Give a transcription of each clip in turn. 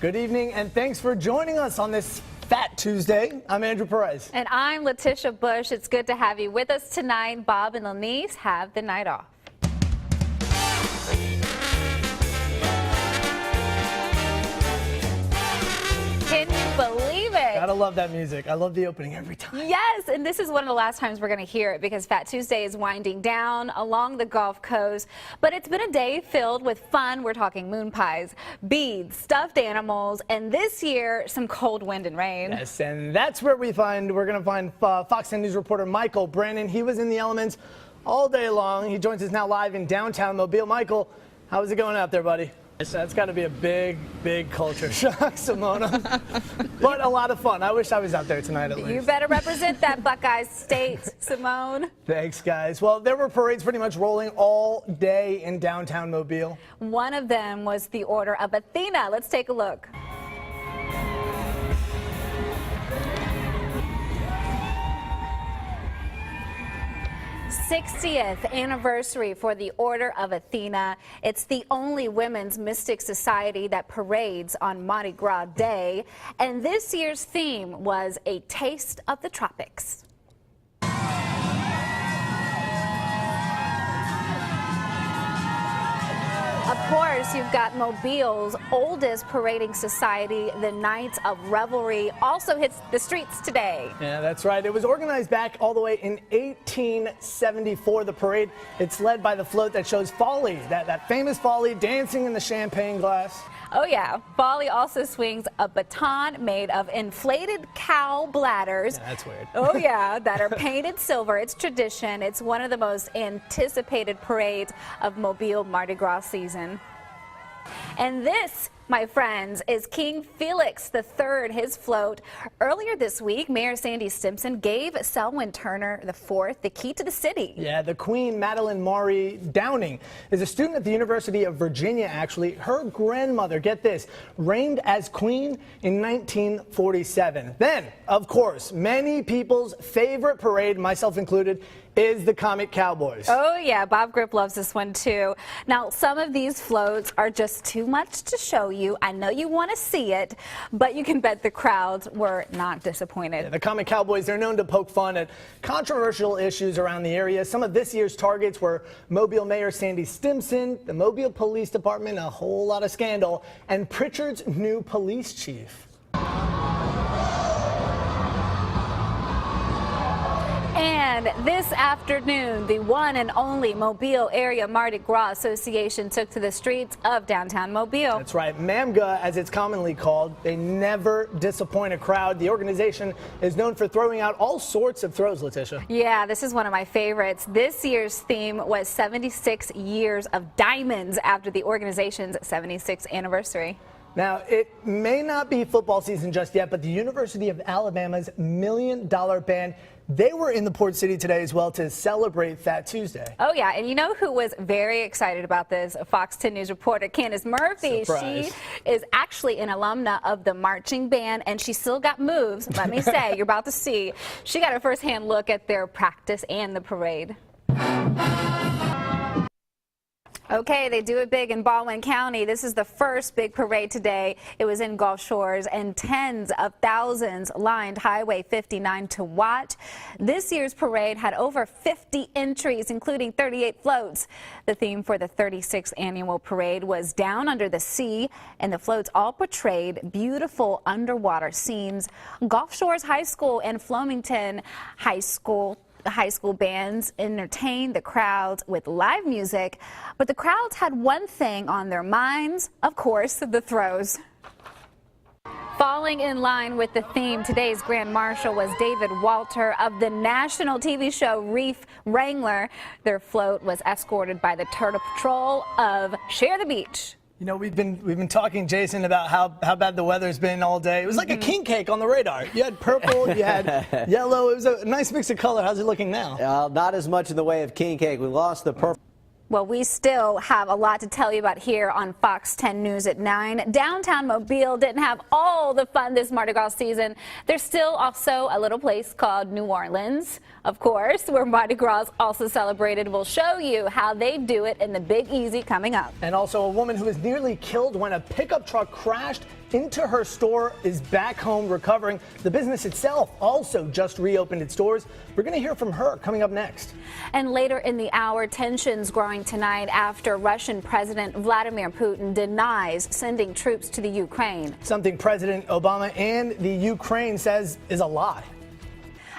Good evening, and thanks for joining us on this Fat Tuesday. I'm Andrew Perez. And I'm Letitia Bush. It's good to have you with us tonight. Bob and Lenise have the night off. Can you believe it? Gotta love that music. I love the opening every time. Yes, and this is one of the last times we're going to hear it because Fat Tuesday is winding down along the Gulf Coast. But it's been a day filled with fun. We're talking moon pies, beads, stuffed animals, and this year, some cold wind and rain. Yes, and that's where we're going to find Fox 10 News reporter Michael Brannon. He was in the elements all day long. He joins us now live in downtown Mobile. Michael, how's it going out there, buddy? That's got to be a big culture shock, Simona. But a lot of fun. I wish I was out there tonight at least. You better represent that Buckeye State, Simone. Thanks, guys. Well, there were parades pretty much rolling all day in downtown Mobile. One of them was the Order of Athena. Let's take a look. 60th anniversary for the Order of Athena. It's the only women's mystic society that parades on Mardi Gras Day. And this year's theme was A Taste of the Tropics. Of course, you've got Mobile's oldest parading society, the Knights of Revelry, also hits the streets today. Yeah, that's right. It was organized back all the way in 1874, the parade. It's led by the float that shows Folly, that famous Folly dancing in the champagne glass. Oh yeah, Folly also swings a baton made of inflated cow bladders. Yeah, that's weird. Oh yeah, that are painted silver. It's tradition. It's one of the most anticipated parades of Mobile Mardi Gras season. And this, my friends, is King Felix III, his float. Earlier this week, Mayor Sandy Stimpson gave Selwyn Turner IV the key to the city. Yeah, the Queen, Madeline Maury Downing, is a student at the University of Virginia, actually. Her grandmother, get this, reigned as queen in 1947. Then, of course, many people's favorite parade, myself included, is the Comic Cowboys. Oh yeah, Bob Grip loves this one too. Now, some of these floats are just too much to show you. I know you want to see it, but you can bet the crowds were not disappointed. Yeah, the Comic Cowboys, they're known to poke fun at controversial issues around the area. Some of this year's targets were Mobile Mayor Sandy Stimpson, the Mobile Police Department, a whole lot of scandal, and Pritchard's new police chief. And this afternoon, the one and only Mobile Area Mardi Gras Association took to the streets of downtown Mobile. That's right. MAMGA, as it's commonly called, they never disappoint a crowd. The organization is known for throwing out all sorts of throws, Letitia. Yeah, this is one of my favorites. This year's theme was 76 years of diamonds after the organization's 76th anniversary. Now, it may not be football season just yet, but the University of Alabama's $1 Million Band, they were in the Port City today as well to celebrate Fat Tuesday. Oh, yeah. And you know who was very excited about this? Fox 10 News reporter Candace Murphy. Surprise. She is actually an alumna of the marching band, and she still got moves. Let me say, you're about to see. She got a first-hand look at their practice and the parade. Okay, they do it big in Baldwin County. This is the first big parade today. It was in Gulf Shores, and tens of thousands lined Highway 59 to watch. This year's parade had over 50 entries, including 38 floats. The theme for the 36th annual parade was Down Under the Sea, and the floats all portrayed beautiful underwater scenes. Gulf Shores High School and Floamington High School bands entertained the crowds with live music, but the crowds had one thing on their minds, of course, the throws. Falling in line with the theme, today's Grand Marshal was David Walter of the national TV show Reef Wrangler. Their float was escorted by the Turtle Patrol of Share the Beach. You know, we've been talking, Jason, about how bad the weather's been all day. It was like a king cake on the radar. You had purple, you had yellow. It was a nice mix of color. How's it looking now? Not as much in the way of king cake. We lost the purple. Well, we still have a lot to tell you about here on Fox 10 News at 9. Downtown Mobile didn't have all the fun this Mardi Gras season. There's still also a little place called New Orleans, of course, where Mardi Gras is also celebrated. We'll show you how they do it in the Big Easy coming up. And also a woman who was nearly killed when a pickup truck crashed into her store is back home recovering. The business itself also just reopened its doors. We're going to hear from her coming up next. And later in the hour, tensions growing tonight after Russian President Vladimir Putin denies sending troops to the Ukraine. Something President Obama and the Ukraine says is a lie.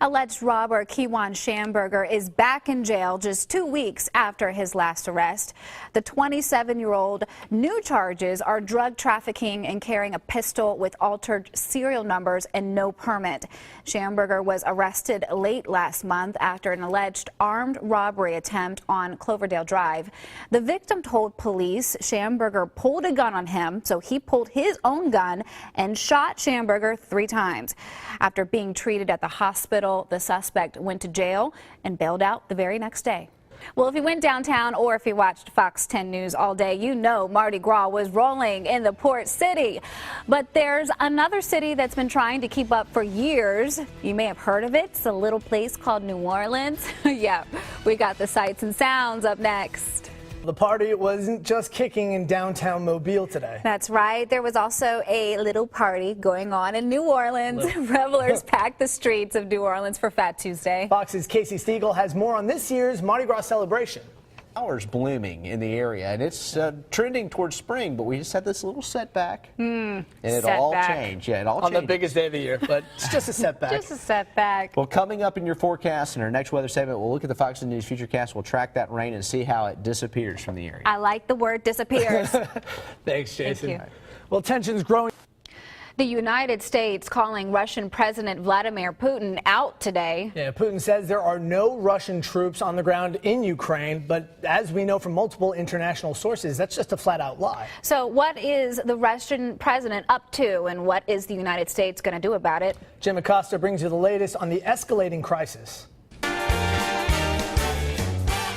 Alleged robber Kiwan Schamberger is back in jail just 2 weeks after his last arrest. The 27-year-old new charges are drug trafficking and carrying a pistol with altered serial numbers and no permit. Schamberger was arrested late last month after an alleged armed robbery attempt on Cloverdale Drive. The victim told police Schamberger pulled a gun on him, so he pulled his own gun and shot Schamberger 3 times. After being treated at the hospital, the suspect went to jail and bailed out the very next day. Well, if you went downtown or if you watched Fox 10 News all day, you know Mardi Gras was rolling in the port city. But there's another city that's been trying to keep up for years. You may have heard of it. It's a little place called New Orleans. Yeah, we got the sights and sounds up next. The party wasn't just kicking in downtown Mobile today. That's right. There was also a little party going on in New Orleans. Revelers packed the streets of New Orleans for Fat Tuesday. Fox's Casey Stiegel has more on this year's Mardi Gras celebration. Flowers blooming in the area, and it's trending towards spring, but we just had this little setback, and it all changed. Yeah, it all changed. On the biggest day of the year, but it's just a setback. Just a setback. Well, coming up in your forecast in our next weather segment, we'll look at the Fox News Futurecast. We'll track that rain and see how it disappears from the area. I like the word disappears. Thanks, Jason. Thank you. Well, tensions growing. The United States calling Russian President Vladimir Putin out today. Yeah, Putin says there are no Russian troops on the ground in Ukraine, but as we know from multiple international sources, that's just a flat-out lie. So what is the Russian president up to, and what is the United States going to do about it? Jim Acosta brings you the latest on the escalating crisis.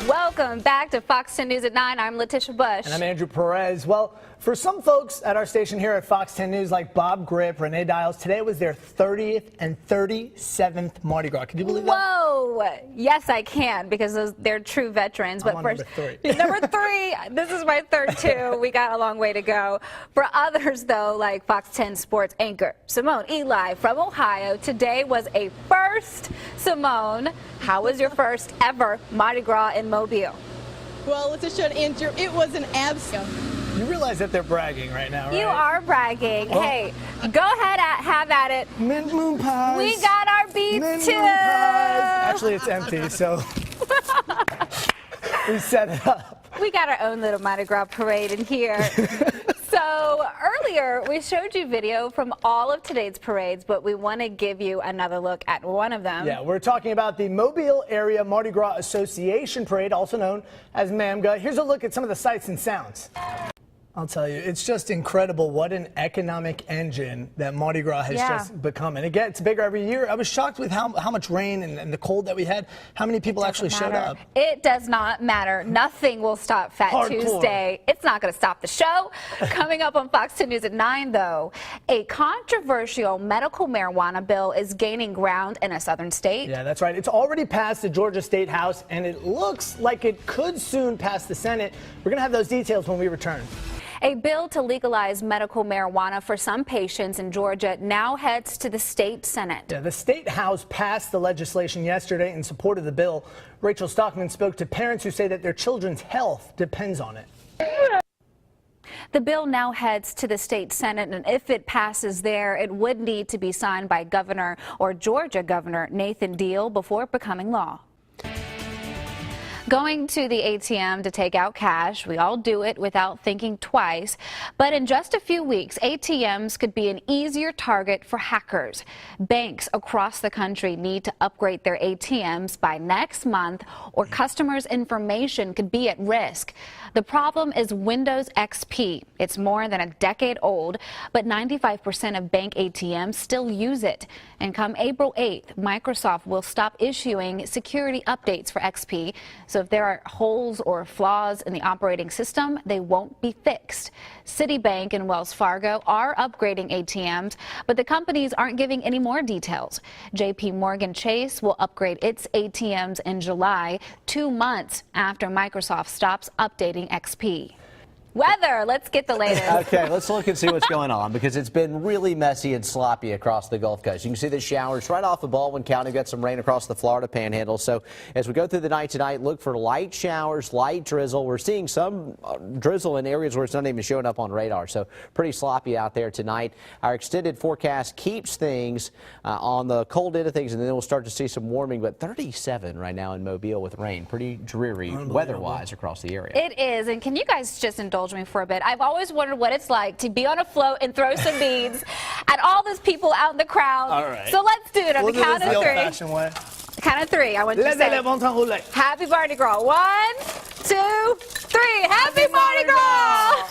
Welcome back to Fox 10 News at 9. I'm Letitia Bush. And I'm Andrew Perez. Well, for some folks at our station here at Fox 10 News, like Bob Grip, Renee Dials, today was their 30th and 37th Mardi Gras. Can you believe that? Whoa! Yes, I can, because they're true veterans. But I'm on first, number 3. Number 3. This is my third too. We got a long way to go. For others, though, like Fox 10 sports anchor Simone Eli from Ohio, today was a first. Simone, how was your first ever Mardi Gras in Mobile? Well, Letitia and Andrew, it was an absolute. You realize that they're bragging right now, right? You are bragging. Well, hey, go ahead, have at it. Mint moon pies. We got our beats Mint too. moon pies. Actually, it's empty, so we set it up. We got our own little Mardi Gras parade in here. So earlier we showed you video from all of today's parades, but we want to give you another look at one of them. Yeah, we're talking about the Mobile Area Mardi Gras Association Parade, also known as MAMGA. Here's a look at some of the sights and sounds. I'll tell you, it's just incredible what an economic engine that Mardi Gras has just become. And it gets bigger every year. I was shocked with how much rain and the cold that we had, how many people actually showed up. It does not matter. Nothing will stop Fat Hardcore. Tuesday. It's not going to stop the show. Coming up on Fox 10 News at 9, though, a controversial medical marijuana bill is gaining ground in a southern state. Yeah, that's right. It's already passed the Georgia State House, and it looks like it could soon pass the Senate. We're going to have those details when we return. A bill to legalize medical marijuana for some patients in Georgia now heads to the state Senate. Yeah, the State House passed the legislation yesterday in support of the bill. Rachel Stockman spoke to parents who say that their children's health depends on it. The bill now heads to the state Senate, and if it passes there, it would need to be signed by Governor or Georgia Governor Nathan Deal before becoming law. Going to the ATM to take out cash, we all do it without thinking twice. But in just a few weeks, ATMs could be an easier target for hackers. Banks across the country need to upgrade their ATMs by next month, or customers' information could be at risk. The problem is Windows XP. It's more than a decade old, but 95% of bank ATMs still use it. And come April 8th, Microsoft will stop issuing security updates for XP. So if there are holes or flaws in the operating system, they won't be fixed. Citibank and Wells Fargo are upgrading ATMs, but the companies aren't giving any more details. JP Morgan Chase will upgrade its ATMs in July, 2 months after Microsoft stops updating XP. Weather, let's get the latest. Okay, let's look and see what's going on because it's been really messy and sloppy across the Gulf Coast. You can see the showers right off of Baldwin County. We've got some rain across the Florida Panhandle. So as we go through the night tonight, look for light showers, light drizzle. We're seeing some drizzle in areas where it's not even showing up on radar. So pretty sloppy out there tonight. Our extended forecast keeps things on the cold end of things, and then we'll start to see some warming. But 37 right now in Mobile with rain. Pretty dreary weather-wise across the area. It is, and can you guys just indulge me for a bit? I've always wondered what it's like to be on a float and throw some beads at all those people out in the crowd. All right. So let's do it on the count of the three. old-fashioned way. Count of three. I want you to say Happy Mardi Gras. 1, 2, 3. Happy Mardi Gras!